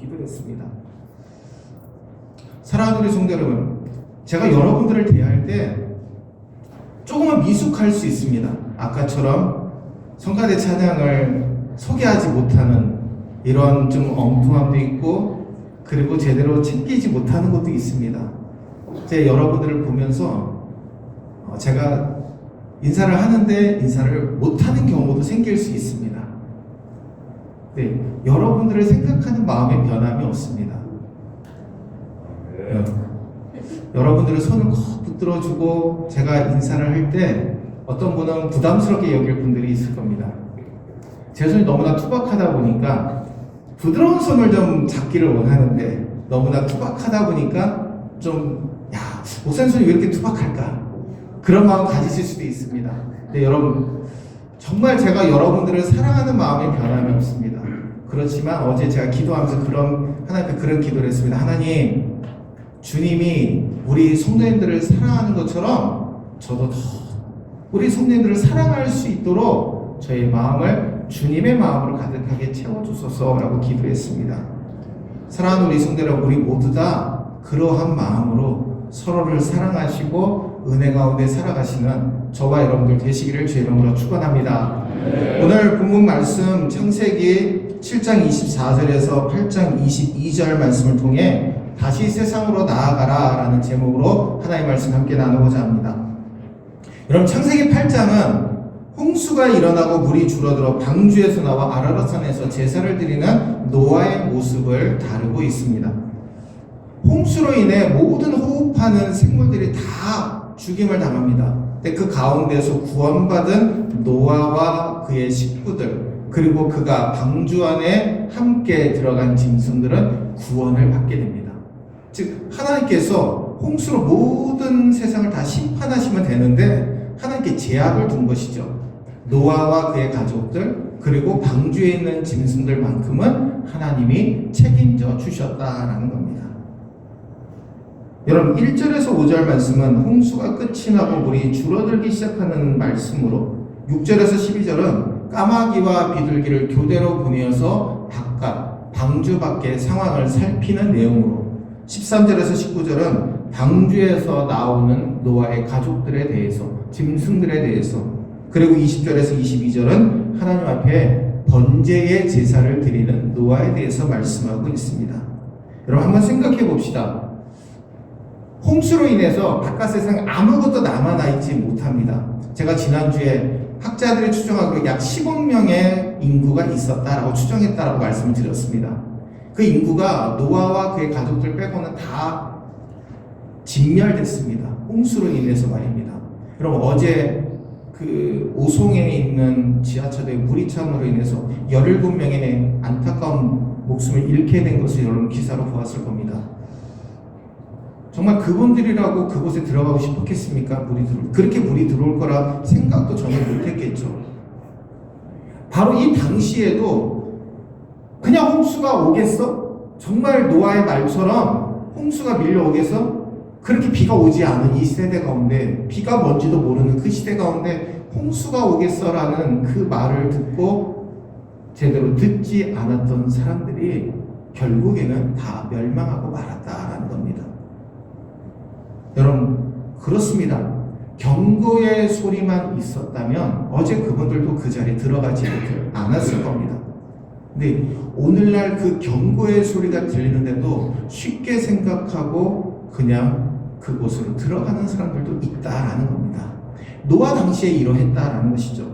기도했습니다. 사랑하는 우리 성도 여러분, 제가 여러분들을 대할 때 조금은 미숙할 수 있습니다. 아까처럼 성가대 찬양을 소개하지 못하는 이런 좀 엉뚱함도 있고, 그리고 제대로 챙기지 못하는 것도 있습니다. 제 여러분들을 보면서 제가 인사를 하는데 인사를 못하는 경우도 생길 수 있습니다. 네, 여러분들을 생각하는 마음의 변함이 없습니다. 여러분들의 손을 콕 붙들어주고 제가 인사를 할 때 어떤 분은 부담스럽게 여길 분들이 있을 겁니다. 제 손이 너무나 투박하다 보니까 부드러운 손을 좀 잡기를 원하는데 너무나 투박하다 보니까 목사님 손이 왜 이렇게 투박할까? 그런 마음 가지실 수도 있습니다. 근데 여러분, 정말 제가 여러분들을 사랑하는 마음의 변함이 없습니다. 그렇지만 어제 제가 기도하면서 하나님께 그런 기도를 했습니다. 하나님, 주님이 우리 성도님들을 사랑하는 것처럼 저도 더 우리 성도님들을 사랑할 수 있도록 저의 마음을 주님의 마음으로 가득하게 채워주소서라고 기도했습니다. 사랑하는 우리 성도 여러분, 우리 모두 다 그러한 마음으로 서로를 사랑하시고 은혜 가운데 살아가시는 저와 여러분들 되시기를 주의 이름으로 축원합니다. 오늘 본문 말씀 창세기 7장 24절에서 8장 22절 말씀을 통해 다시 세상으로 나아가라 라는 제목으로 하나님의 말씀 함께 나누고자 합니다. 여러분, 창세기 8장은 홍수가 일어나고 물이 줄어들어 방주에서 나와 아라랏산에서 제사를 드리는 노아의 모습을 다루고 있습니다. 홍수로 인해 모든 호흡하는 생물들이 다 죽임을 당합니다. 근데 그 가운데서 구원받은 노아와 그의 식구들, 그리고 그가 방주 안에 함께 들어간 짐승들은 구원을 받게 됩니다. 즉, 하나님께서 홍수로 모든 세상을 다 심판하시면 되는데 하나님께 제약을 둔 것이죠. 노아와 그의 가족들, 그리고 방주에 있는 짐승들만큼은 하나님이 책임져 주셨다라는 겁니다. 여러분, 1절에서 5절 말씀은 홍수가 끝이 나고 물이 줄어들기 시작하는 말씀으로, 6절에서 12절은 까마귀와 비둘기를 교대로 보내어서 방주 밖의 상황을 살피는 내용으로, 13절에서 19절은 방주에서 나오는 노아의 가족들에 대해서, 짐승들에 대해서, 그리고 20절에서 22절은 하나님 앞에 번제의 제사를 드리는 노아에 대해서 말씀하고 있습니다. 여러분, 한번 생각해 봅시다. 홍수로 인해서 바깥 세상에 아무것도 남아있지 못합니다. 제가 지난주에 학자들이 추정하기로 약 10억 명의 인구가 있었다라고 추정했다라고 말씀을 드렸습니다. 그 인구가 노아와 그의 가족들 빼고는 다 진멸됐습니다. 홍수로 인해서 말입니다. 여러분, 어제 그 오송에 있는 지하철에 물이 참으로 인해서 17명의 안타까운 목숨을 잃게 된 것을 여러분 기사로 보았을 겁니다. 정말 그분들이라고 그곳에 들어가고 싶었겠습니까? 그렇게 물이 들어올 거라 생각도 전혀 못했겠죠. 바로 이 당시에도 그냥 홍수가 오겠어? 정말 노아의 말처럼 홍수가 밀려오겠어? 그렇게 비가 오지 않은 이 세대 가운데, 비가 뭔지도 모르는 그 시대 가운데 홍수가 오겠어라는 그 말을 듣고 제대로 듣지 않았던 사람들이 결국에는 다 멸망하고 말았다라는 겁니다. 여러분, 그렇습니다. 경고의 소리만 있었다면 어제 그분들도 그 자리에 들어가지 않았을 겁니다. 근데 오늘날 그 경고의 소리가 들리는데도 쉽게 생각하고 그냥 그곳으로 들어가는 사람들도 있다라는 겁니다. 노아 당시에 이러했다라는 것이죠.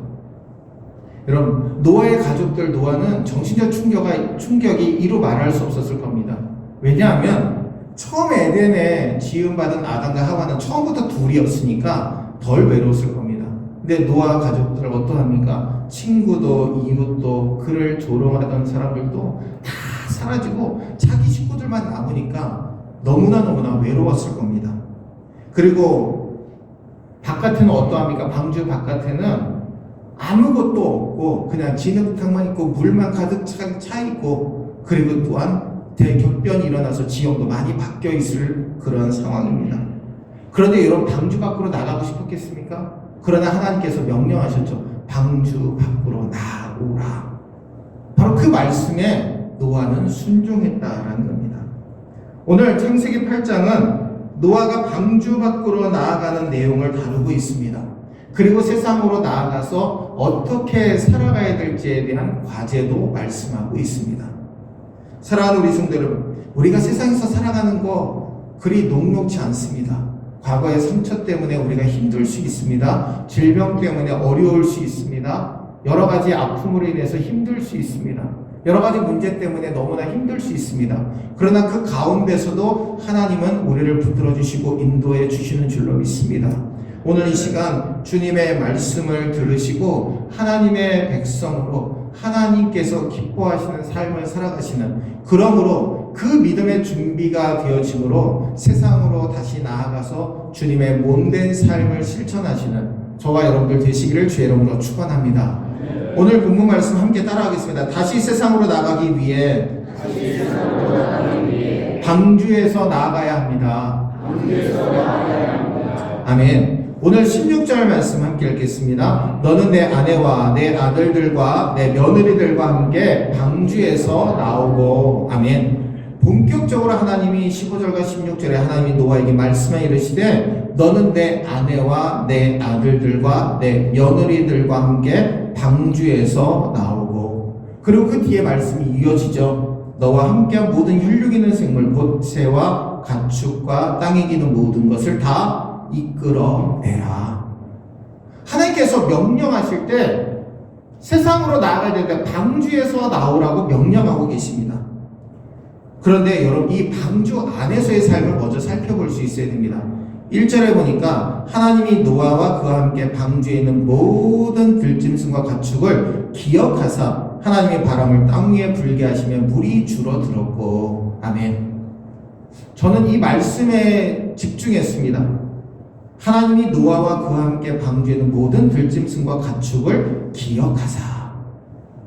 여러분, 노아의 가족들, 노아는 정신적 충격이 이루 말할 수 없었을 겁니다. 왜냐하면 처음 에덴에 지음받은 아담과 하와는 처음부터 둘이었으니까 덜 외로웠을 겁니다. 근데 노아 가족들은 어떠합니까? 친구도 이웃도 그를 조롱하던 사람들도 다 사라지고 자기 식구들만 남으니까 너무나 외로웠을 겁니다. 그리고 바깥에는 어떠합니까? 방주 바깥에는 아무것도 없고 그냥 진흙탕만 있고 물만 가득 차 있고, 그리고 또한 대격변이 일어나서 지형도 많이 바뀌어 있을 그런 상황입니다. 그런데 여러분, 방주 밖으로 나가고 싶었겠습니까? 그러나 하나님께서 명령하셨죠. 방주 밖으로 나오라. 바로 그 말씀에 노아는 순종했다라는 겁니다. 오늘 창세기 8장은 노아가 방주 밖으로 나아가는 내용을 다루고 있습니다. 그리고 세상으로 나아가서 어떻게 살아가야 될지에 대한 과제도 말씀하고 있습니다. 사랑하는 우리 성도 여러분, 우리가 세상에서 살아가는 거 그리 녹록지 않습니다. 과거의 상처 때문에 우리가 힘들 수 있습니다. 질병 때문에 어려울 수 있습니다. 여러 가지 아픔으로 인해서 힘들 수 있습니다. 여러 가지 문제 때문에 너무나 힘들 수 있습니다. 그러나 그 가운데서도 하나님은 우리를 붙들어 주시고 인도해 주시는 줄로 믿습니다. 오늘 이 시간 주님의 말씀을 들으시고 하나님의 백성으로 하나님께서 기뻐하시는 삶을 살아가시는, 그러므로 그 믿음의 준비가 되어짐으로 세상으로 다시 나아가서 주님의 몸된 삶을 실천하시는 저와 여러분들 되시기를 주의 이름으로 축원합니다. 오늘 본문 말씀 함께 따라하겠습니다. 다시 세상으로 나가기 위해 방주에서 나아가야 합니다. 아멘. 오늘 16절 말씀 함께 읽겠습니다. 너는 내 아내와 내 아들들과 내 며느리들과 함께 방주에서 나오고. 아멘. 본격적으로 하나님이 15절과 16절에 하나님이 노아에게 말씀해 이르시되 너는 내 아내와 내 아들들과 내 며느리들과 함께 방주에서 나오고. 그리고 그 뒤에 말씀이 이어지죠. 너와 함께한 모든 혈육 있는 생물 곧 새와 가축과 땅에 기는 모든 것을 다 이끌어내라. 하나님께서 명령하실 때 세상으로 나아가야 되는데 방주에서 나오라고 명령하고 계십니다. 그런데 여러분, 이 방주 안에서의 삶을 먼저 살펴볼 수 있어야 됩니다. 1절에 보니까 하나님이 노아와 그와 함께 방주에 있는 모든 들짐승과 가축을 기억하사 하나님의 바람을 땅 위에 불게 하시며 물이 줄어들었고. 아멘. 저는 이 말씀에 집중했습니다. 하나님이 노아와 그와 함께 방주에 있는 모든 들짐승과 가축을 기억하사.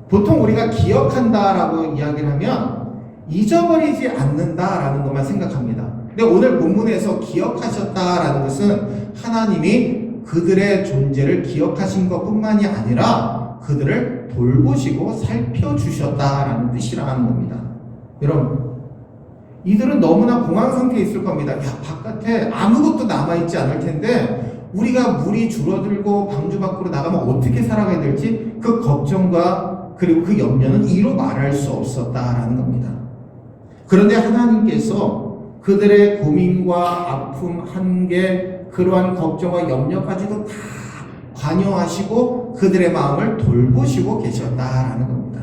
보통 우리가 기억한다라고 이야기를 하면 잊어버리지 않는다라는 것만 생각합니다. 근데 오늘 본문에서 기억하셨다라는 것은 하나님이 그들의 존재를 기억하신 것뿐만이 아니라 그들을 돌보시고 살펴주셨다라는 뜻이라는 겁니다. 여러분, 이들은 너무나 공황 상태에 있을 겁니다. 야, 바깥에 아무것도 남아있지 않을 텐데 우리가 물이 줄어들고 방주 밖으로 나가면 어떻게 살아가야 될지 그 걱정과 그리고 그 염려는 이로 말할 수 없었다라는 겁니다. 그런데 하나님께서 그들의 고민과 아픔, 한계, 그러한 걱정과 염려까지도 다 관여하시고 그들의 마음을 돌보시고 계셨다라는 겁니다.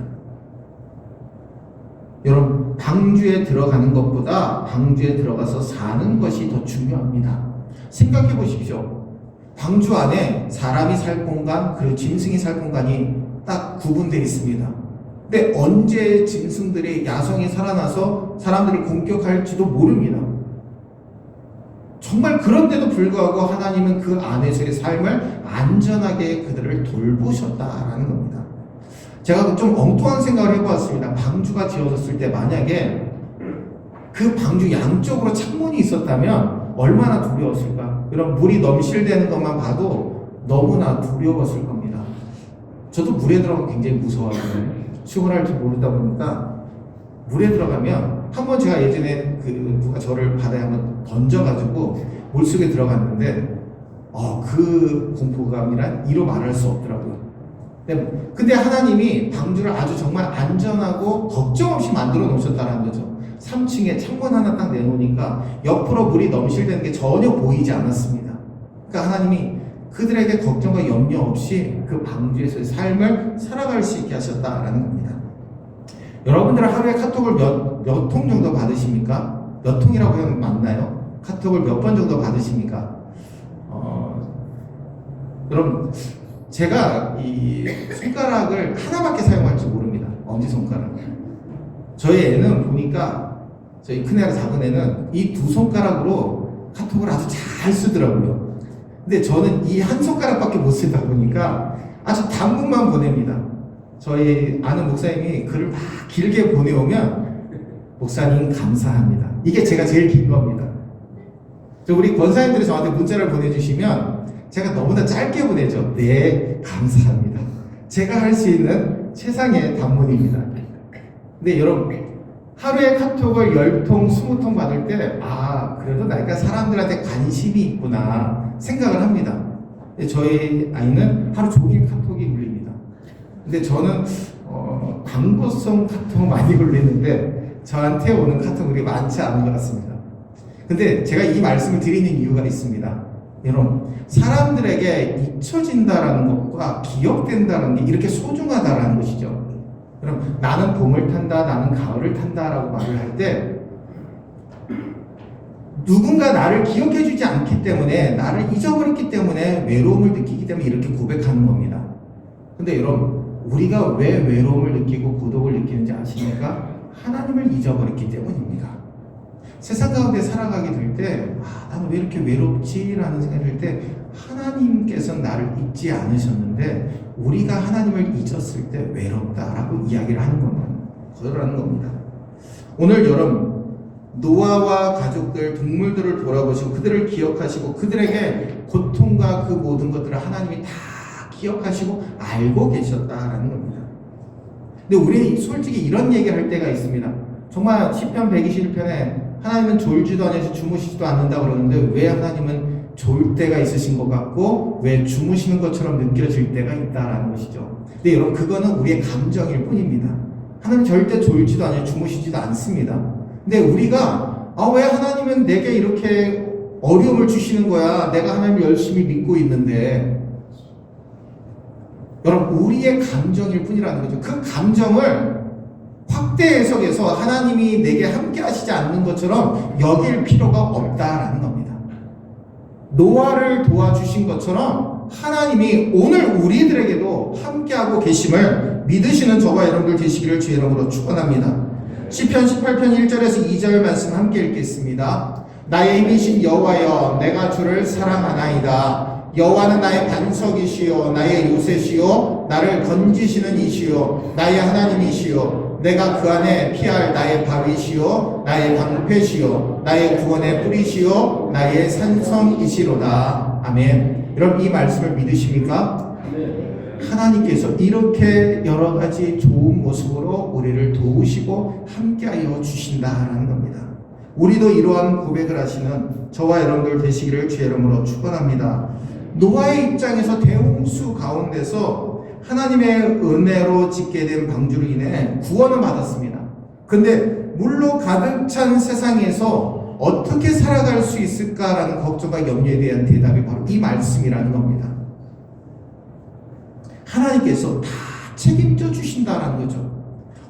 여러분, 방주에 들어가는 것보다 방주에 들어가서 사는 것이 더 중요합니다. 생각해 보십시오. 방주 안에 사람이 살 공간, 그리고 짐승이 살 공간이 딱 구분되어 있습니다. 근데 언제 짐승들의 야성이 살아나서 사람들을 공격할지도 모릅니다. 정말 그런데도 불구하고 하나님은 그 안에서의 삶을 안전하게 그들을 돌보셨다라는 겁니다. 제가 좀 엉뚱한 생각을 해보았습니다. 방주가 지어졌을 때 만약에 그 방주 양쪽으로 창문이 있었다면 얼마나 두려웠을까? 이런 물이 넘실대는 것만 봐도 너무나 두려웠을 겁니다. 저도 물에 들어가면 굉장히 무서워하거든요. 수영을 할 줄 모르다 보니까 물에 들어가면 한번 제가 예전에 누가 저를 바다에 한번 던져가지고 물속에 들어갔는데 그 공포감이란 이로 말할 수 없더라고요. 근데 하나님이 방주를 아주 정말 안전하고 걱정 없이 만들어 놓으셨다는 거죠. 3층에 창문 하나 딱 내놓으니까 옆으로 물이 넘실대는 게 전혀 보이지 않았습니다. 그러니까 하나님이 그들에게 걱정과 염려 없이 그 방주에서의 삶을 살아갈 수 있게 하셨다라는 겁니다. 여러분들은 하루에 카톡을 몇 통 정도 받으십니까? 몇 통이라고 하면 맞나요? 카톡을 몇 번 정도 받으십니까? 여러분, 제가 이 손가락을 하나밖에 사용할 줄 모릅니다. 엄지손가락. 저희 애는 보니까, 저희 큰애랑 작은애는 이 두 손가락으로 카톡을 아주 잘 쓰더라고요. 근데 저는 이 한 손가락밖에 못 쓰다 보니까 아주 단문만 보냅니다. 저희 아는 목사님이 글을 막 길게 보내오면 목사님 감사합니다. 이게 제가 제일 긴 겁니다. 우리 권사님들이 저한테 문자를 보내주시면 제가 너무나 짧게 보내죠. 네, 감사합니다. 제가 할 수 있는 최상의 단문입니다. 근데 여러분, 하루에 카톡을 10통, 20통 받을 때, 그래도 내가 사람들한테 관심이 있구나 생각을 합니다. 근데 저희 아이는 하루 종일 카톡이 울립니다. 근데 저는, 광고성 카톡 많이 울리는데, 저한테 오는 카톡이 많지 않은 것 같습니다. 근데 제가 이 말씀을 드리는 이유가 있습니다. 여러분, 사람들에게 잊혀진다라는 것과 기억된다는 게 이렇게 소중하다라는 것이죠. 그럼 나는 봄을 탄다, 나는 가을을 탄다라고 말을 할 때 누군가 나를 기억해주지 않기 때문에, 나를 잊어버렸기 때문에 외로움을 느끼기 때문에 이렇게 고백하는 겁니다. 근데 여러분, 우리가 왜 외로움을 느끼고 고독을 느끼는지 아십니까? 하나님을 잊어버렸기 때문입니다. 세상 가운데 살아가게 될 때, 나는 왜 이렇게 외롭지? 라는 생각이 들 때, 하나님께서는 나를 잊지 않으셨는데, 우리가 하나님을 잊었을 때 외롭다라고 이야기를 하는 겁니다. 거절하는 겁니다. 오늘 여러분, 노아와 가족들, 동물들을 돌아보시고, 그들을 기억하시고, 그들에게 고통과 그 모든 것들을 하나님이 다 기억하시고, 알고 계셨다라는 겁니다. 근데 우리 솔직히 이런 얘기를 할 때가 있습니다. 정말 시편 121편에 하나님은 졸지도 않으시고 주무시지도 않는다 그러는데 왜 하나님은 졸 때가 있으신 것 같고 왜 주무시는 것처럼 느껴질 때가 있다라는 것이죠. 근데 여러분, 그거는 우리의 감정일 뿐입니다. 하나님 절대 졸지도 않으시고 주무시지도 않습니다. 근데 우리가 왜 하나님은 내게 이렇게 어려움을 주시는 거야, 내가 하나님을 열심히 믿고 있는데, 여러분, 우리의 감정일 뿐이라는 거죠. 그 감정을 확대 해석해서 하나님이 내게 함께 하시지 않는 것처럼 여길 필요가 없다라는 겁니다. 노아를 도와주신 것처럼 하나님이 오늘 우리들에게도 함께하고 계심을 믿으시는 저와 여러분들 되시기를 주의 이름으로 축원합니다. 시편 18편 1절에서 2절 말씀 함께 읽겠습니다. 나의 힘이신 여호와여, 내가 주를 사랑하나이다. 여호와는 나의 반석이시요 나의 요새시요 나를 건지시는 이시요 나의 하나님이시요 내가 그 안에 피할 나의 바위시요 나의 방패시요 나의 구원의 뿌리시요 나의 산성이시로다. 아멘. 여러분, 이 말씀을 믿으십니까? 하나님께서 이렇게 여러 가지 좋은 모습으로 우리를 도우시고 함께하여 주신다라는 겁니다. 우리도 이러한 고백을 하시는 저와 여러분들 되시기를 주의 이름으로 축원합니다. 노아의 입장에서 대홍수 가운데서 하나님의 은혜로 짓게 된 방주로 인해 구원을 받았습니다. 근데 물로 가득 찬 세상에서 어떻게 살아갈 수 있을까라는 걱정과 염려에 대한 대답이 바로 이 말씀이라는 겁니다. 하나님께서 다 책임져 주신다라는 거죠.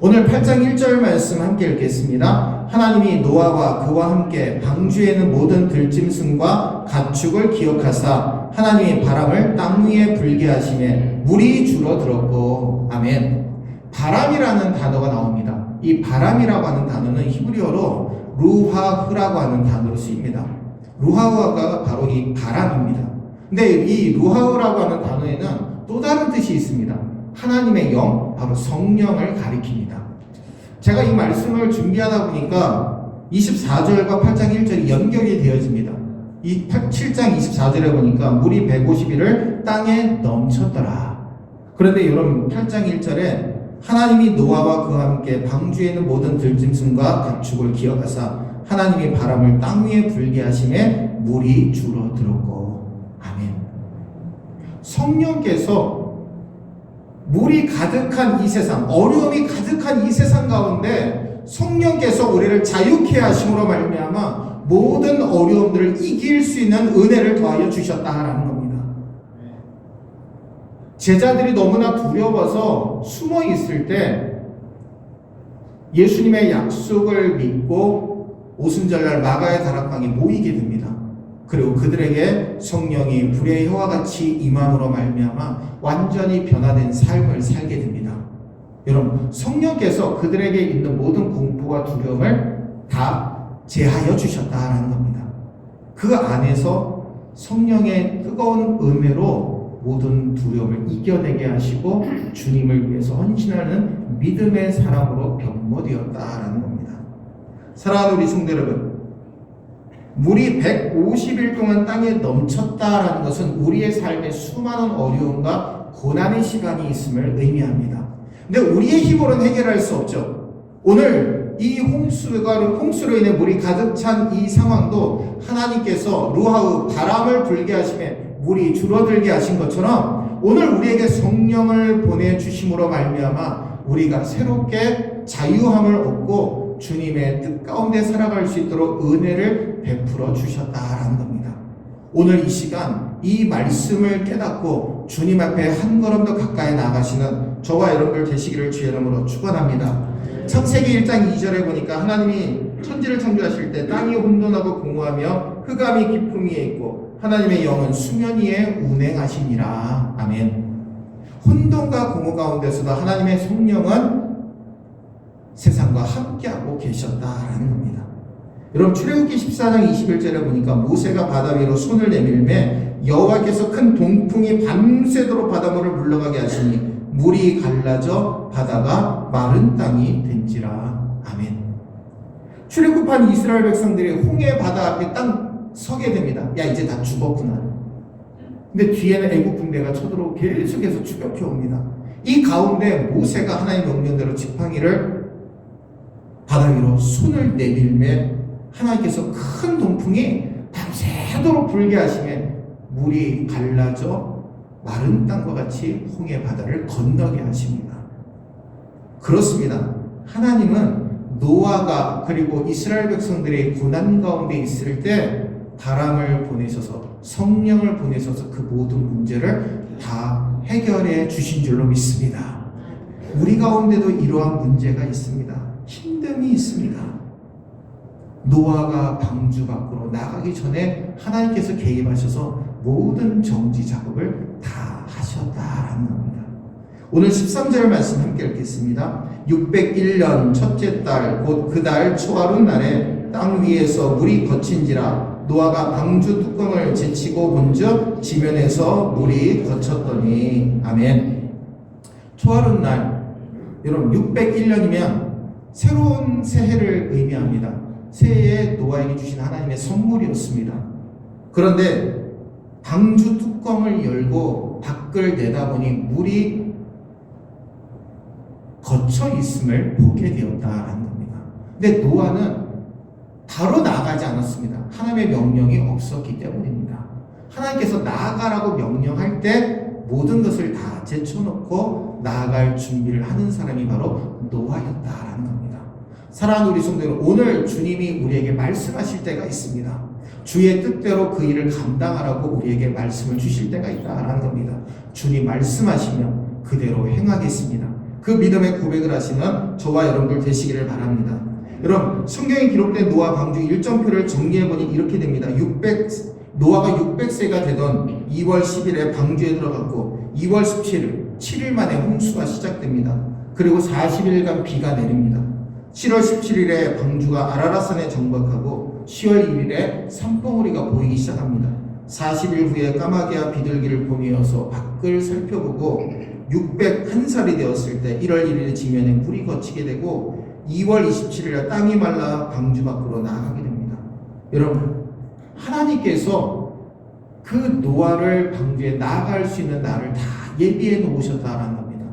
오늘 8장 1절 말씀 함께 읽겠습니다. 하나님이 노아와 그와 함께 방주에는 모든 들짐승과 가축을 기억하사 하나님이 바람을 땅 위에 불게 하심에 물이 줄어들었고. 아멘. 바람이라는 단어가 나옵니다. 이 바람이라고 하는 단어는 히브리어로 루하흐라고 하는 단어로 쓰입니다. 루하흐가 바로 이 바람입니다. 근데 이 루하흐라고 하는 단어에는 또 다른 뜻이 있습니다. 하나님의 영, 바로 성령을 가리킵니다. 제가 이 말씀을 준비하다 보니까 24절과 8장 1절이 연결이 되어집니다. 이 7장 24절에 보니까 물이 150일을 땅에 넘쳤더라. 그런데 여러분, 8장 1절에 하나님이 노아와 그와 함께 방주에 있는 모든 들짐승과 가축을 기억하사 하나님이 바람을 땅 위에 불게 하심에 물이 줄어들었고. 아멘. 성령께서 물이 가득한 이 세상, 어려움이 가득한 이 세상 가운데 성령께서 우리를 자유케 하심으로 말미암아 모든 어려움들을 이길 수 있는 은혜를 더하여 주셨다라는 겁니다. 제자들이 너무나 두려워서 숨어 있을 때 예수님의 약속을 믿고 오순절날 마가의 다락방에 모이게 됩니다. 그리고 그들에게 성령이 불의 혀와 같이 임함으로 말미암아 완전히 변화된 삶을 살게 됩니다. 여러분, 성령께서 그들에게 있는 모든 공포와 두려움을 다 제하여 주셨다라는 겁니다. 그 안에서 성령의 뜨거운 은혜로 모든 두려움을 이겨내게 하시고 주님을 위해서 헌신하는 믿음의 사람으로 변모되었다라는 겁니다. 사랑하는 우리 성도 여러분, 물이 150일 동안 땅에 넘쳤다라는 것은 우리의 삶에 수많은 어려움과 고난의 시간이 있음을 의미합니다. 근데 우리의 힘으로는 해결할 수 없죠. 오늘 이 홍수로 인해 물이 가득 찬 이 상황도 하나님께서 루하우 바람을 불게 하심에 물이 줄어들게 하신 것처럼 오늘 우리에게 성령을 보내주심으로 말미암아 우리가 새롭게 자유함을 얻고 주님의 뜻 가운데 살아갈 수 있도록 은혜를 베풀어 주셨다라는 겁니다. 오늘 이 시간 이 말씀을 깨닫고 주님 앞에 한 걸음 더 가까이 나가시는 저와 여러분들 되시기를 주의 이름으로 축원합니다. 창세기 1장 2절에 보니까 하나님이 천지를 창조하실 때 땅이 혼돈하고 공허하며 흑암이 깊음 위에 있고 하나님의 영은 수면 위에 운행하시니라. 아멘. 혼돈과 공허 가운데서도 하나님의 성령은 세상과 함께하고 계셨다라는 겁니다. 여러분 출애굽기 14장 21절에 보니까 모세가 바다 위로 손을 내밀매 여호와께서 큰 동풍이 밤새도록 바닷물을 물러가게 하시니 물이 갈라져 바다가 마른 땅이 된지라. 아멘. 출애굽한 이스라엘 백성들이 홍해 바다 앞에 딱 서게 됩니다. 야 이제 다 죽었구나. 근데 뒤에는 애국 군대가 쳐들어오고 계속해서 추격해 옵니다. 이 가운데 모세가 하나님의 명령대로 지팡이를 바다 위로 손을 내밀매 하나님께서 큰 동풍이 밤새도록 불게 하시며 물이 갈라져 마른 땅과 같이 홍해 바다를 건너게 하십니다. 그렇습니다. 하나님은 노아가 그리고 이스라엘 백성들의 고난 가운데 있을 때 바람을 보내셔서 성령을 보내셔서 그 모든 문제를 다 해결해 주신 줄로 믿습니다. 우리 가운데도 이러한 문제가 있습니다. 힘듦이 있습니다. 노아가 방주 밖으로 나가기 전에 하나님께서 개입하셔서 모든 정지 작업을 다 하셨다라는 겁니다. 오늘 13절 말씀 함께 읽겠습니다. 601년 첫째 달 곧 그 달 초하룻 날에 땅 위에서 물이 거친지라 노아가 방주 뚜껑을 제치고 본즉 지면에서 물이 거쳤더니. 아멘. 초하룻 날 여러분 601년이면 새로운 새해를 의미합니다. 새해에 노아에게 주신 하나님의 선물이었습니다. 그런데 방주 뚜껑을 열고 밖을 내다보니 물이 거쳐 있음을 보게 되었다라는 겁니다. 근데 노아는 바로 나가지 않았습니다. 하나님의 명령이 없었기 때문입니다. 하나님께서 나아가라고 명령할 때 모든 것을 다 제쳐놓고 나아갈 준비를 하는 사람이 바로 노아였다라는 겁니다. 사랑하는 우리 성도 여러분, 오늘 주님이 우리에게 말씀하실 때가 있습니다. 주의 뜻대로 그 일을 감당하라고 우리에게 말씀을 주실 때가 있다라는 겁니다. 주님 말씀하시면 그대로 행하겠습니다. 그 믿음의 고백을 하시는 저와 여러분들 되시기를 바랍니다. 여러분 성경에 기록된 노아 방주 일정표를 정리해보니 이렇게 됩니다. 노아가 600세가 되던 2월 10일에 방주에 들어갔고 2월 17일 7일 만에 홍수가 시작됩니다. 그리고 40일간 비가 내립니다. 7월 17일에 방주가 아라랏산에 정박하고 10월 1일에 산봉우리가 보이기 시작합니다. 40일 후에 까마귀와 비둘기를 보내어서 밖을 살펴보고 601살이 되었을 때 1월 1일에 지면에 물이 거치게 되고 2월 27일에 땅이 말라 방주 밖으로 나가게 됩니다. 여러분 하나님께서 그 노아를 방주에 나아갈 수 있는 날을 다 예비해 놓으셨다라는 겁니다.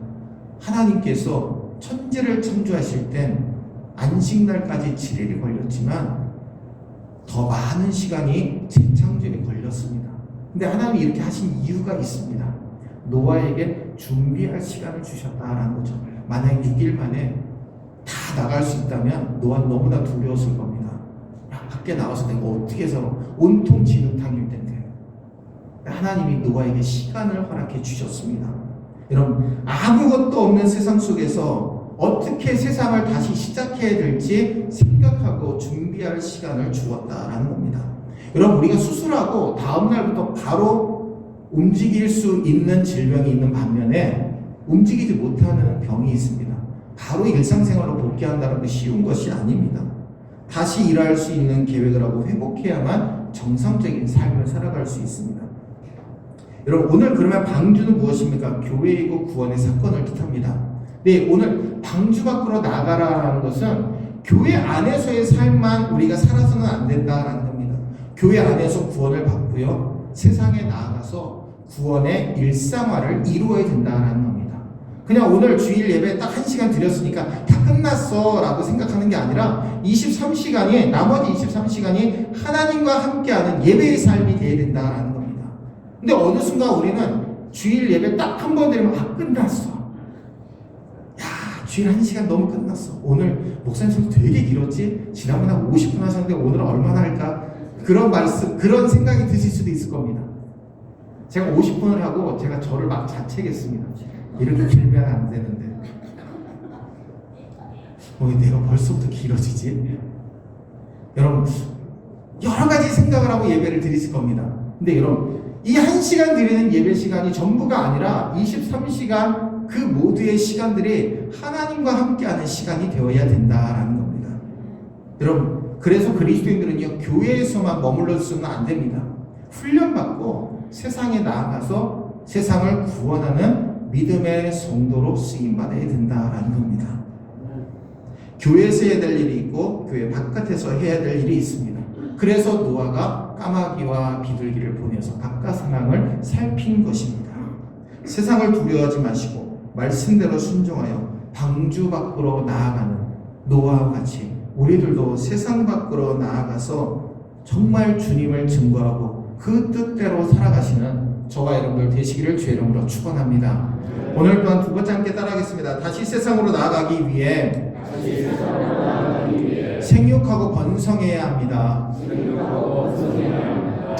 하나님께서 천지를 창조하실 땐 안식날까지 7일이 걸렸지만 더 많은 시간이 재창조에 걸렸습니다. 근데 하나님이 이렇게 하신 이유가 있습니다. 노아에게 준비할 시간을 주셨다라는 거죠. 만약 6일 만에 다 나갈 수 있다면 노아는 너무나 두려웠을 겁니다. 야, 밖에 나가서 내가 어떻게 살아? 온통 진흙탕일 텐데. 하나님이 노아에게 시간을 허락해 주셨습니다. 여러분 아무것도 없는 세상 속에서 어떻게 세상을 다시 시작해야 될지 생각하고 준비할 시간을 주었다라는 겁니다. 여러분 우리가 수술하고 다음 날부터 바로 움직일 수 있는 질병이 있는 반면에 움직이지 못하는 병이 있습니다. 바로 일상생활로 복귀한다는 게 쉬운 것이 아닙니다. 다시 일할 수 있는 계획을 하고 회복해야만 정상적인 삶을 살아갈 수 있습니다. 여러분 오늘 그러면 방주는 무엇입니까? 교회이고 구원의 사건을 뜻합니다. 네, 오늘 방주 밖으로 나가라는 것은 교회 안에서의 삶만 우리가 살아서는 안 된다라는 겁니다. 교회 안에서 구원을 받고요, 세상에 나아가서 구원의 일상화를 이루어야 된다라는 겁니다. 그냥 오늘 주일 예배 딱 1시간 드렸으니까 다 끝났어 라고 생각하는 게 아니라 23시간이 나머지 23시간이 하나님과 함께하는 예배의 삶이 돼야 된다라는 겁니다. 근데 어느 순간 우리는 주일 예배 딱 한 번 드리면 끝났어. 야, 주일 1시간 너무 끝났어. 오늘 목사님 설교 되게 길었지? 지난번에 한 50분 하셨는데 오늘은 얼마나 할까? 그런 말씀, 그런 생각이 드실 수도 있을 겁니다. 제가 50분을 하고 제가 저를 막 자책했습니다. 이렇게 길면 안 되는데 왜 내가 벌써부터 길어지지? 여러분 여러 가지 생각을 하고 예배를 드리실 겁니다. 근데 여러분 이 1시간 드리는 예배 시간이 전부가 아니라 23시간 그 모두의 시간들이 하나님과 함께하는 시간이 되어야 된다라는 겁니다. 여러분 그래서 그리스도인들은요 교회에서만 머물러 있으면 안 됩니다. 훈련받고 세상에 나아가서 세상을 구원하는 믿음의 성도로 쓰임받아야 된다라는 겁니다. 교회에서 해야 될 일이 있고 교회 바깥에서 해야 될 일이 있습니다. 그래서 노아가 까마귀와 비둘기를 보내서 바깥 상황을 살핀 것입니다. 세상을 두려워하지 마시고 말씀대로 순종하여 방주 밖으로 나아가는 노아와 같이 우리들도 세상 밖으로 나아가서 정말 주님을 증거하고 그 뜻대로 살아가시는 저와 여러분들 되시기를 주의 이름으로 축원합니다. 오늘 또한 두 번째 함께 따라하겠습니다. 다시 세상으로 나아가기 위해 생육하고 번성해야 합니다.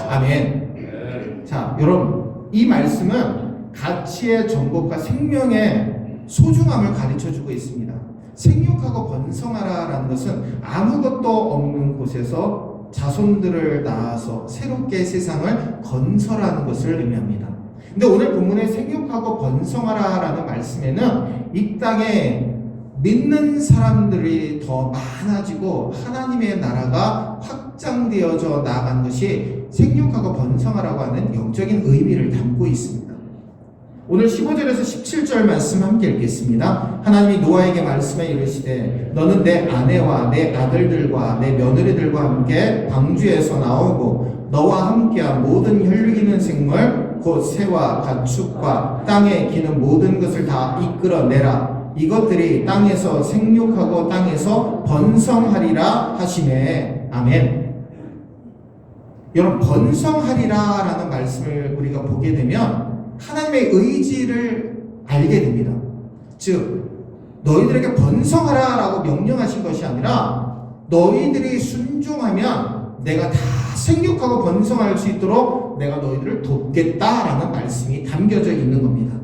아멘. 자, 여러분 이 말씀은 가치의 정복과 생명의 소중함을 가르쳐주고 있습니다. 생육하고 번성하라라는 것은 아무것도 없는 곳에서 자손들을 낳아서 새롭게 세상을 건설하는 것을 의미합니다. 근데 오늘 본문의 생육하고 번성하라라는 말씀에는 이 땅에 믿는 사람들이 더 많아지고 하나님의 나라가 확장되어져 나아가는 것이 생육하고 번성하라고 하는 영적인 의미를 담고 있습니다. 오늘 15절에서 17절 말씀 함께 읽겠습니다. 하나님이 노아에게 말씀해 이르시되 너는 내 아내와 내 아들들과 내 며느리들과 함께 방주에서 나오고 너와 함께한 모든 혈육있는 생물 곧 새와 가축과 땅에 기는 모든 것을 다 이끌어내라. 이것들이 땅에서 생육하고 땅에서 번성하리라 하시네. 아멘. 여러분 번성하리라 라는 말씀을 우리가 보게 되면 하나님의 의지를 알게 됩니다. 즉 너희들에게 번성하라 라고 명령하신 것이 아니라 너희들이 순종하면 내가 다 생육하고 번성할 수 있도록 내가 너희들을 돕겠다라는 말씀이 담겨져 있는 겁니다.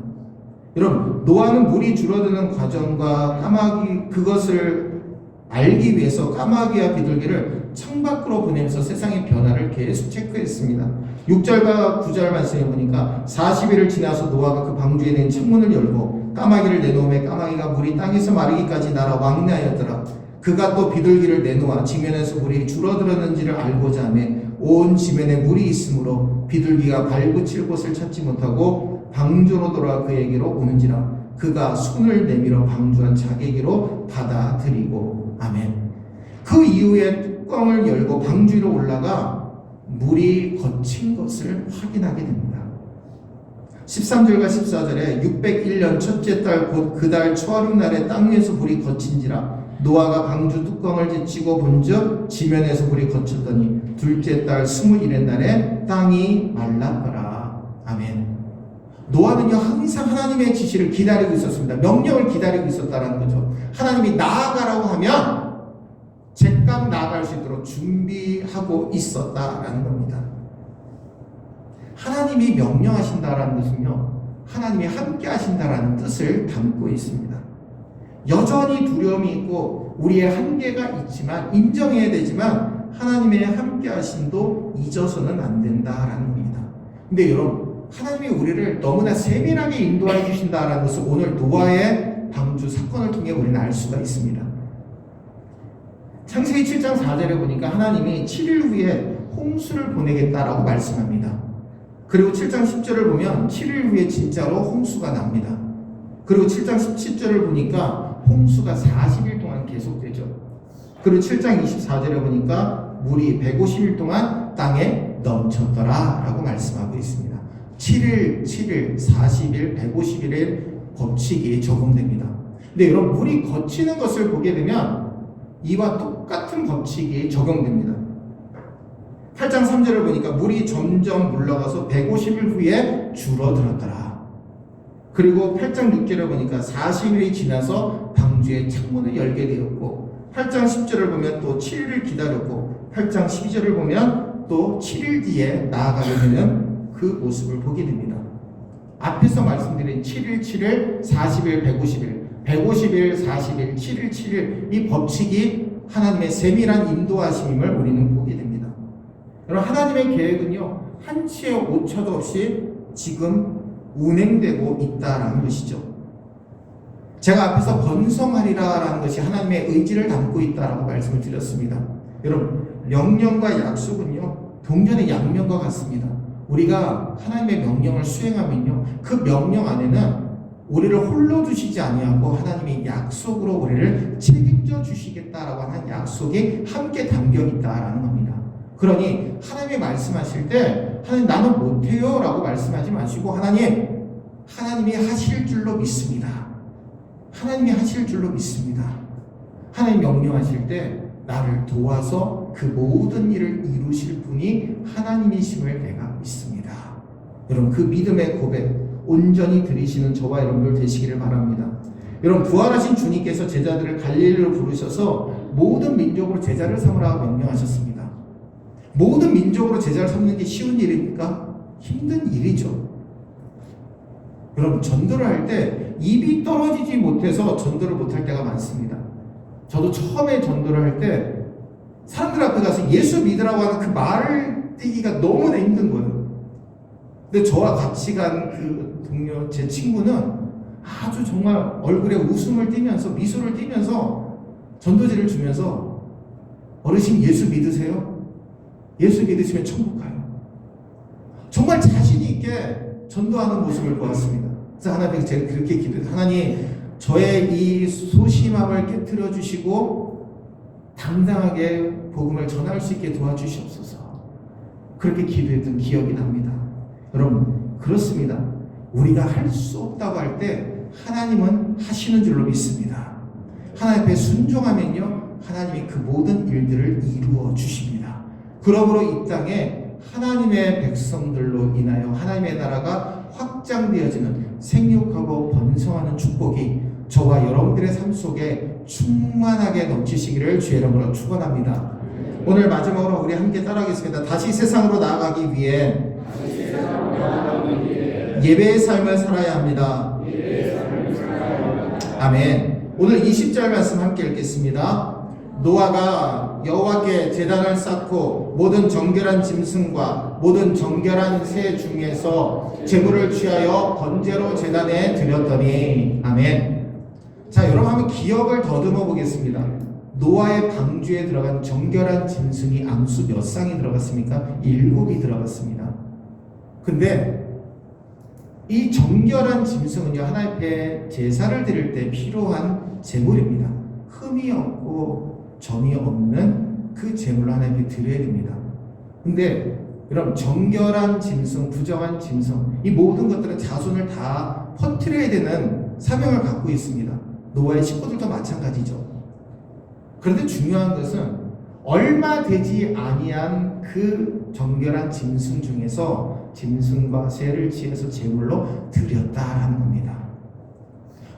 여러분 노아는 물이 줄어드는 과정과 까마귀 그것을 알기 위해서 까마귀와 비둘기를 창밖으로 보내면서 세상의 변화를 계속 체크했습니다. 6절과 9절 말씀해 보니까 40일을 지나서 노아가 그 방주에 있는 창문을 열고 까마귀를 내놓음에 까마귀가 물이 땅에서 마르기까지 날아 왕래하였더라. 그가 또 비둘기를 내놓아 지면에서 물이 줄어들었는지를 알고자 하며 온 지면에 물이 있으므로 비둘기가 발붙일 곳을 찾지 못하고 방주로 돌아 그에게로 오는지라. 그가 손을 내밀어 방주한 자기에게로 받아들이고. 아멘. 그 이후에 뚜껑을 열고 방주 위로 올라가 물이 거친 것을 확인하게 됩니다. 13절과 14절에 601년 첫째 달 곧 그 달 초하룻날에 땅 위에서 물이 거친지라. 노아가 방주 뚜껑을 제치고 본즉 지면에서 물이 거쳤더니 둘째 달 21의 날에 땅이 말랐더라. 아멘. 노아는요 항상 하나님의 지시를 기다리고 있었습니다. 명령을 기다리고 있었다는 거죠. 하나님이 나아가라고 하면 즉각 나아갈 수 있도록 준비하고 있었다라는 겁니다. 하나님이 명령하신다라는 것은요 하나님이 함께 하신다라는 뜻을 담고 있습니다. 여전히 두려움이 있고 우리의 한계가 있지만 인정해야 되지만 하나님의 함께 하심도 잊어서는 안 된다라는 겁니다. 근데 여러분 하나님이 우리를 너무나 세밀하게 인도해 주신다라는 것을 오늘 노아의 방주 사건을 통해 우리는 알 수가 있습니다. 창세기 7장 4절에 보니까 하나님이 7일 후에 홍수를 보내겠다라고 말씀합니다. 그리고 7장 10절을 보면 7일 후에 진짜로 홍수가 납니다. 그리고 7장 17절을 보니까 홍수가 40일 동안 계속되죠. 그리고 7장 24절에 보니까 물이 150일 동안 땅에 넘쳤더라 라고 말씀하고 있습니다. 7일, 40일, 150일의 법칙이 적용됩니다. 근데 여러분, 물이 거치는 것을 보게 되면 이와 똑같은 법칙이 적용됩니다. 8장 3절을 보니까 물이 점점 물러가서 150일 후에 줄어들었더라. 그리고 8장 6절을 보니까 40일이 지나서 방주의 창문을 열게 되었고, 8장 10절을 보면 또 7일을 기다렸고, 8장 12절을 보면 또 7일 뒤에 나아가게 되는 그 모습을 보게 됩니다. 앞에서 말씀드린 7일, 7일, 40일, 150일, 150일, 40일, 7일, 7일, 이 법칙이 하나님의 세밀한 인도하심임을 우리는 보게 됩니다. 여러분, 하나님의 계획은요, 한치의 오차도 없이 지금 운행되고 있다라는 것이죠. 제가 앞에서 번성하리라라는 것이 하나님의 의지를 담고 있다라고 말씀을 드렸습니다. 여러분, 명령과 약속은요, 동전의 양면과 같습니다. 우리가 하나님의 명령을 수행하면요, 그 명령 안에는 우리를 홀로 두시지 아니하고 하나님의 약속으로 우리를 책임져 주시겠다라고 하는 약속이 함께 담겨 있다라는 겁니다. 그러니 하나님이 말씀하실 때 하나님 나는 못해요 라고 말씀하지 마시고 하나님이 하실 줄로 믿습니다. 하나님이 하실 줄로 믿습니다. 하나님 명령하실 때 나를 도와서 그 모든 일을 이루실 분이 하나님이심을 내가 믿습니다. 여러분, 그 믿음의 고백 온전히 들이시는 저와 여러분들 되시기를 바랍니다. 여러분, 부활하신 주님께서 제자들을 갈릴리로 부르셔서 모든 민족으로 제자를 삼으라고 명령하셨습니다. 모든 민족으로 제자를 삼는 게 쉬운 일입니까? 힘든 일이죠. 여러분, 전도를 할 때 입이 떨어지지 못해서 전도를 못할 때가 많습니다. 저도 처음에 전도를 할 때 사람들 앞에 가서 예수 믿으라고 하는 그 말을 띄기가 너무나 힘든 거예요. 근데 저와 같이 간 그 동료, 제 친구는 아주 정말 얼굴에 웃음을 띠면서 미소를 띠면서 전도지를 주면서 어르신 예수 믿으세요? 예수 믿으시면 천국 가요. 정말 자신 있게 전도하는 모습을 보았습니다. 그래서 하나님께 제가 그렇게 기도해요. 하나님, 저의 이 소심함을 깨트려 주시고 당당하게 복음을 전할 수 있게 도와주시옵소서. 그렇게 기도했던 기억이 납니다. 여러분, 그렇습니다. 우리가 할 수 없다고 할 때 하나님은 하시는 줄로 믿습니다. 하나님 앞에 순종하면요, 하나님이 그 모든 일들을 이루어 주십니다. 그러므로 이 땅에 하나님의 백성들로 인하여 하나님의 나라가 확장되어지는 생육하고 번성하는 축복이 저와 여러분들의 삶 속에 충만하게 넘치시기를 주의 이름으로 축원합니다. 오늘 마지막으로 우리 함께 따라하겠습니다. 다시 세상으로 나아가기 위해 예배의 삶을 살아야 합니다. 아멘. 오늘 20절 말씀 함께 읽겠습니다. 노아가 여호와께 제단을 쌓고 모든 정결한 짐승과 모든 정결한 새 중에서 제물을 취하여 번제로 제단에 드렸더니. 아멘. 자, 여러분 한번 기억을 더듬어 보겠습니다. 노아의 방주에 들어간 정결한 짐승이 암수 몇 쌍이 들어갔습니까? 7이 들어갔습니다. 근데 이 정결한 짐승은요, 하나님 앞에 제사를 드릴 때 필요한 제물입니다. 흠이 없고 점이 없는 그 제물을 하나님 앞에 드려야 됩니다. 근데 여러분, 정결한 짐승, 부정한 짐승, 이 모든 것들은 자손을 다 퍼뜨려야 되는 사명을 갖고 있습니다. 노아의 식구들도 마찬가지죠. 그런데 중요한 것은 얼마 되지 아니한 그 정결한 짐승 중에서 짐승과 새를 취해서 제물로 드렸다라는 겁니다.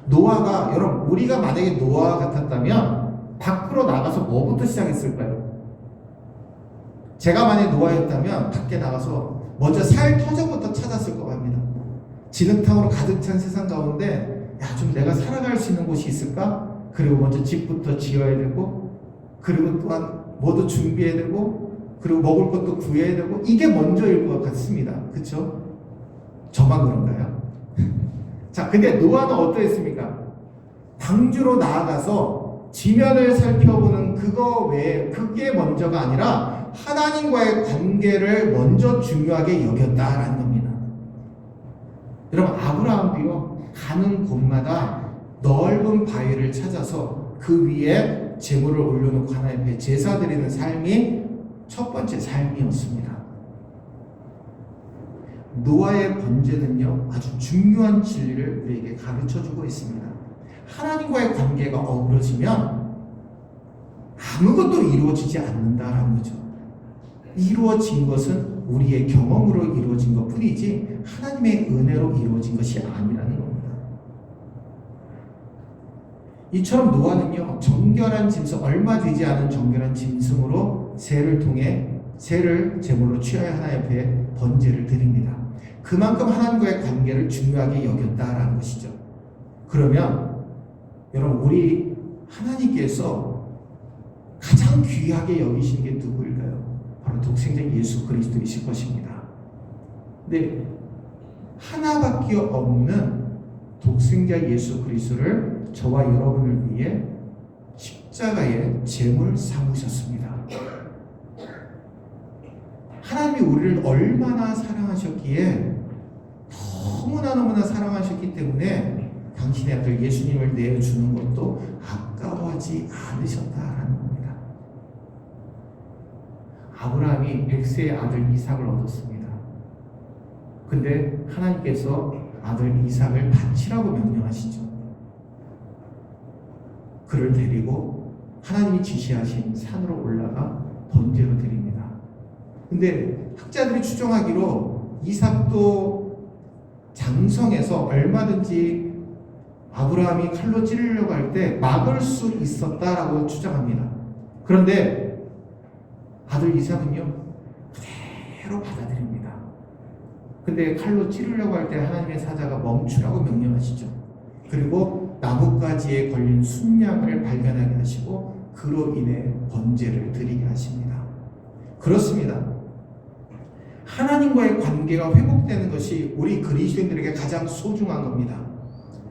노아가, 여러분, 우리가 만약에 노아 같았다면 밖으로 나가서 뭐부터 시작했을까요? 제가 만약에 노아였다면 밖에 나가서 먼저 살 터전부터 찾았을 것 같습니다. 진흙탕으로 가득 찬 세상 가운데 좀 내가 살아갈 수 있는 곳이 있을까? 그리고 먼저 집부터 지어야 되고, 그리고 또한 뭐도 준비해야 되고, 그리고 먹을 것도 구해야 되고, 이게 먼저일 것 같습니다. 그쵸? 저만 그런가요? 자, 근데 노아는 어떠했습니까? 방주로 나아가서 지면을 살펴보는 그거 외에, 그게 먼저가 아니라 하나님과의 관계를 먼저 중요하게 여겼다라는 겁니다. 여러분, 아브라함도요, 가는 곳마다 넓은 바위를 찾아서 그 위에 제물을 올려놓고 하나님 앞에 제사 드리는 삶이 첫 번째 삶이었습니다. 노아의 번제는요, 아주 중요한 진리를 우리에게 가르쳐주고 있습니다. 하나님과의 관계가 어우러지면 아무것도 이루어지지 않는다라는 거죠. 이루어진 것은 우리의 경험으로 이루어진 것 뿐이지 하나님의 은혜로 이루어진 것이 아니라는 겁니다. 이처럼 노아는요, 정결한 짐승, 얼마 되지 않은 정결한 짐승으로 새를 통해 새를 제물로 취하여 하나님 앞에 번제를 드립니다. 그만큼 하나님과의 관계를 중요하게 여겼다라는 것이죠. 그러면 여러분, 우리 하나님께서 가장 귀하게 여기시는 게 누구일까요? 바로 독생자 예수 그리스도이실 것입니다. 근데 하나밖에 없는 독생자 예수 그리스도를 저와 여러분을 위해 십자가의 제물 삼으셨습니다. 하나님이 우리를 얼마나 사랑하셨기에, 너무나 사랑하셨기 때문에 당신의 아들 예수님을 내어주는 것도 아까워하지 않으셨다라는 겁니다. 아브라함이 100세의 아들 이삭을 얻었습니다. 근데 하나님께서 아들 이삭을 바치라고 명령하시죠. 그를 데리고 하나님이 지시하신 산으로 올라가 번제로 드립니다. 근데 학자들이 추정하기로 이삭도 장성해서 얼마든지 아브라함이 칼로 찌르려고 할 때 막을 수 있었다라고 추정합니다. 그런데 아들 이삭은요, 그대로 받아들입니다. 근데 칼로 찌르려고 할 때 하나님의 사자가 멈추라고 명령하시죠. 그리고 나뭇가지에 걸린 순양을 발견하게 하시고 그로 인해 번제를 드리게 하십니다. 그렇습니다. 하나님과의 관계가 회복되는 것이 우리 그리스도인들에게 가장 소중한 겁니다.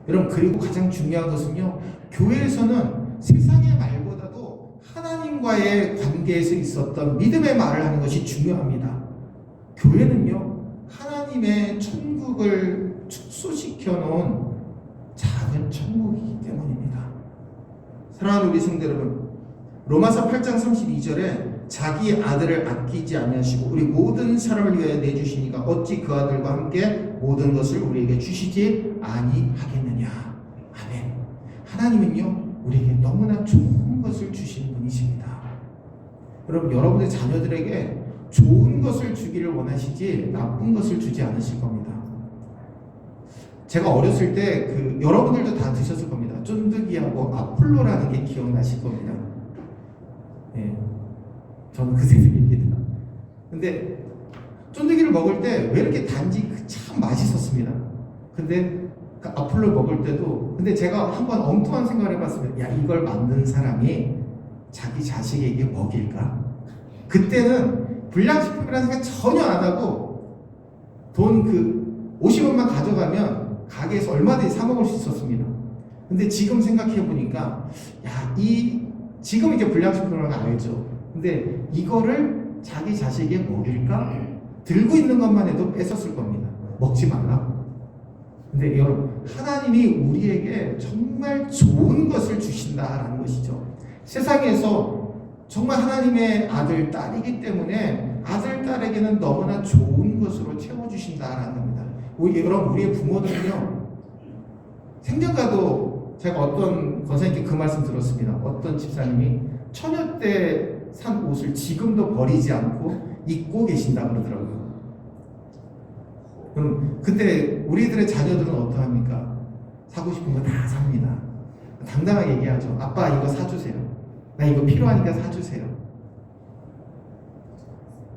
여러분, 그리고 가장 중요한 것은요, 교회에서는 세상의 말보다도 하나님과의 관계에서 있었던 믿음의 말을 하는 것이 중요합니다. 교회는요, 하나님의 천국을 축소시켜 놓은 작은 천국이기 때문입니다. 사랑하는 우리 성도 여러분, 로마서 8장 32절에 자기 아들을 아끼지 아니하시고 우리 모든 사람을 위하여 내주시니까 어찌 그 아들과 함께 모든 것을 우리에게 주시지 아니하겠느냐. 아멘. 하나님은요, 우리에게 너무나 좋은 것을 주시는 분이십니다. 여러분, 여러분의 자녀들에게 좋은 것을 주기를 원하시지 나쁜 것을 주지 않으실 겁니다. 제가 어렸을 때 여러분들도 다 드셨을 겁니다. 쫀득이하고 아폴로라는 게 기억나실 겁니다. 예, 저는 그 세대입니다. 근데 쫀득이를 먹을 때 왜 이렇게 단지 참 맛있었습니다. 근데 그 아폴로 먹을 때도, 근데 제가 한번 엉뚱한 생각을 해봤습니다. 야, 이걸 만든 사람이 자기 자식에게 먹일까? 그때는 불량식품이라는 생각 전혀 안 하고 돈 50원만 가져가면 가게에서 얼마든지 사 먹을 수 있었습니다. 근데 지금 생각해 보니까, 야, 지금 이제 불량식품이라는 거 알죠? 근데 이거를 자기 자식에게 먹일까? 들고 있는 것만 해도 뺏었을 겁니다. 먹지 말라고. 근데 여러분, 하나님이 우리에게 정말 좋은 것을 주신다라는 것이죠. 세상에서 정말 하나님의 아들, 딸이기 때문에 아들, 딸에게는 너무나 좋은 것으로 채워주신다라는 겁니다. 여러분, 우리의 부모들은요, 생전가도 제가 어떤 권사님께 그 말씀 들었습니다. 어떤 집사님이 처녀 때 산 옷을 지금도 버리지 않고 입고 계신다 그러더라고요. 그럼 그때 우리들의 자녀들은 어떠합니까? 사고 싶은 거 다 삽니다. 당당하게 얘기하죠. 아빠, 이거 사주세요. 나 이거 필요하니까 사주세요.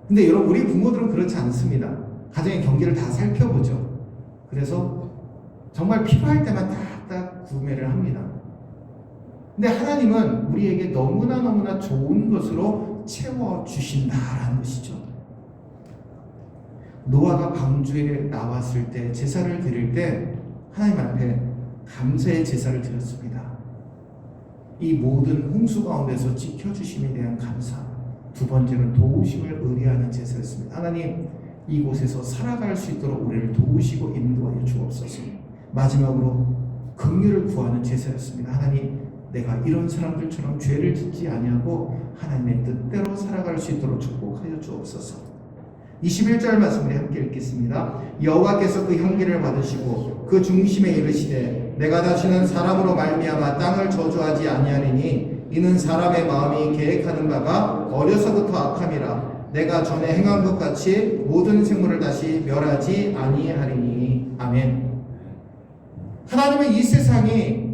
근데 여러분, 우리 부모들은 그렇지 않습니다. 가정의 경기를 다 살펴보죠. 그래서 정말 필요할 때만 딱 구매를 합니다. 근데 하나님은 우리에게 너무나 좋은 것으로 채워주신다라는 것이죠. 노아가 방주에 나왔을 때, 제사를 드릴 때 하나님 앞에 감사의 제사를 드렸습니다. 이 모든 홍수 가운데서 지켜주심에 대한 감사. 두 번째는 도우심을 의뢰하는 제사였습니다. 하나님, 이곳에서 살아갈 수 있도록 우리를 도우시고 인도하여 주옵소서. 마지막으로 긍휼을 구하는 제사였습니다. 하나님, 내가 이런 사람들처럼 죄를 짓지 아니하고 하나님의 뜻대로 살아갈 수 있도록 축복하여 주옵소서. 21절 말씀을 함께 읽겠습니다. 여호와께서 그 향기를 받으시고 그 중심에 이르시되 내가 다시는 사람으로 말미암아 땅을 저주하지 아니하리니 이는 사람의 마음이 계획하는 바가 어려서부터 악함이라. 내가 전에 행한 것 같이 모든 생물을 다시 멸하지 아니하리니. 아멘. 하나님은 이 세상이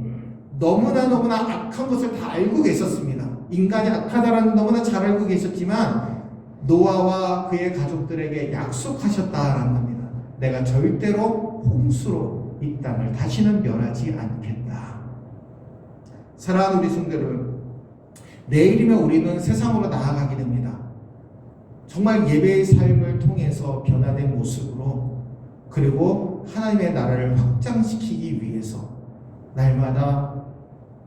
너무나 악한 것을 다 알고 계셨습니다. 인간이 악하다라는 너무나 잘 알고 계셨지만 노아와 그의 가족들에게 약속하셨다라는 겁니다. 내가 절대로 홍수로 이 땅을 다시는 멸하지 않겠다. 사랑하는 우리 성도들, 내일이면 우리는 세상으로 나아가게 됩니다. 정말 예배의 삶을 통해서 변화된 모습으로, 그리고 하나님의 나라를 확장시키기 위해서 날마다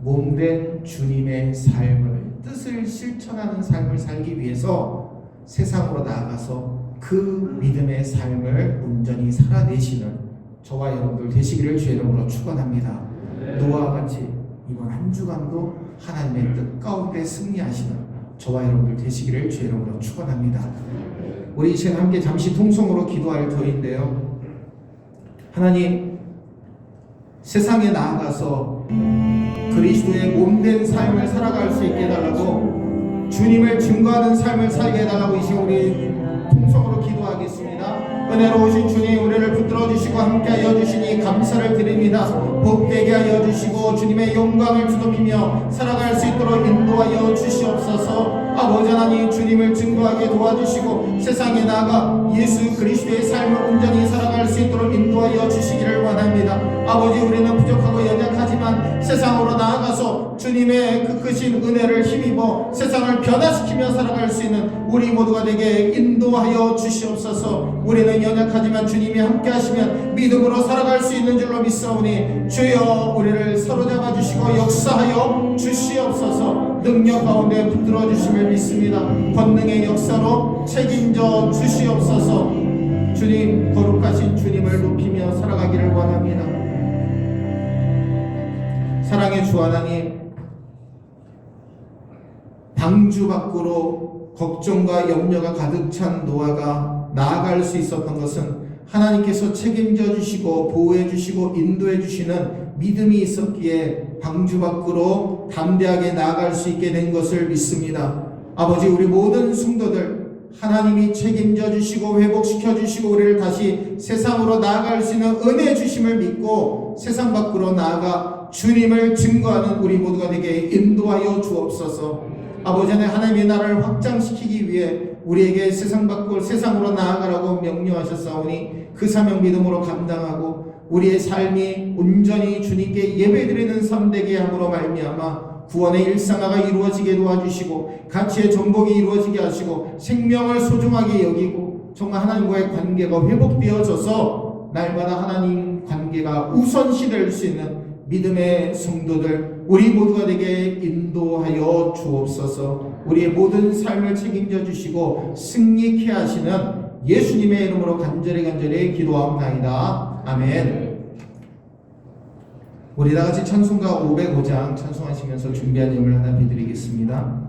몸된 주님의 삶을, 뜻을 실천하는 삶을 살기 위해서 세상으로 나아가서 그 믿음의 삶을 온전히 살아내시는 저와 여러분들 되시기를 주의 이름으로 축원합니다. 노아와 같이 이번 한 주간도 하나님의 뜻 가운데 승리하시는 저와 여러분들 되시기를 주의 이름으로 축원합니다. 우리 이 시간 함께 잠시 통성으로 기도할 터인데요. 하나님, 세상에 나아가서 그리스도의 몸된 삶을 살아갈 수 있게 해달라고, 주님을 증거하는 삶을 살게 해달라고 이 시간 우리 통성으로 기도하겠습니다. 은혜로우신 주님, 우리를 붙들어 주시고 함께하여 주시니 감사를 드립니다. 복되게 하여 주시고 주님의 영광을 두드리며 살아갈 수 있도록 인도하여 주시옵소서. 아버지 하나님, 주님을 증거하게 도와주시고 세상에 나아가 예수 그리스도의 삶을 온전히 살아갈 수 있도록 인도하여 주시기를 원합니다. 아버지, 우리는 부족하고 연약하지만 세상으로 나아가서 주님의 그 크신 은혜를 힘입어 세상을 변화시키며 살아갈 수 있는 우리 모두가 되게 인도하여 주시옵소서. 우리는 연약하지만 주님이 함께 하시면 믿음으로 살아갈 수 있는 줄로 믿사오니 주여 우리를 사로잡아 주시고 역사하여 주시옵소서. 능력 가운데 붙들어 주심을 믿습니다. 권능의 역사로 책임져 주시옵소서. 주님, 거룩하신 주님을 높이며 살아가기를 원합니다. 사랑의 주 하나님, 방주 밖으로 걱정과 염려가 가득 찬 노아가 나아갈 수 있었던 것은 하나님께서 책임져 주시고 보호해 주시고 인도해 주시는 믿음이 있었기에 방주 밖으로 담대하게 나아갈 수 있게 된 것을 믿습니다. 아버지, 우리 모든 성도들 하나님이 책임져 주시고 회복시켜 주시고 우리를 다시 세상으로 나아갈 수 있는 은혜 주심을 믿고 세상 밖으로 나아가 주님을 증거하는 우리 모두가 되게 인도하여 주옵소서. 아버지 하나님의 나라를 확장시키기 위해 우리에게 세상 밖으로 세상으로 나아가라고 명령하셨사오니 그 사명 믿음으로 감당하고 우리의 삶이 온전히 주님께 예배드리는 삶 되게 함으로 말미암아 구원의 일상화가 이루어지게 도와주시고 가치의 전복이 이루어지게 하시고 생명을 소중하게 여기고 정말 하나님과의 관계가 회복되어져서 날마다 하나님 관계가 우선시될 수 있는 믿음의 성도들 우리 모두가 되게 인도하여 주옵소서. 우리의 모든 삶을 책임져 주시고 승리케 하시는 예수님의 이름으로 간절히 기도하옵나이다. 아멘. 우리 다같이 찬송가 505장 찬송하시면서 준비한 예물 하나 드리겠습니다.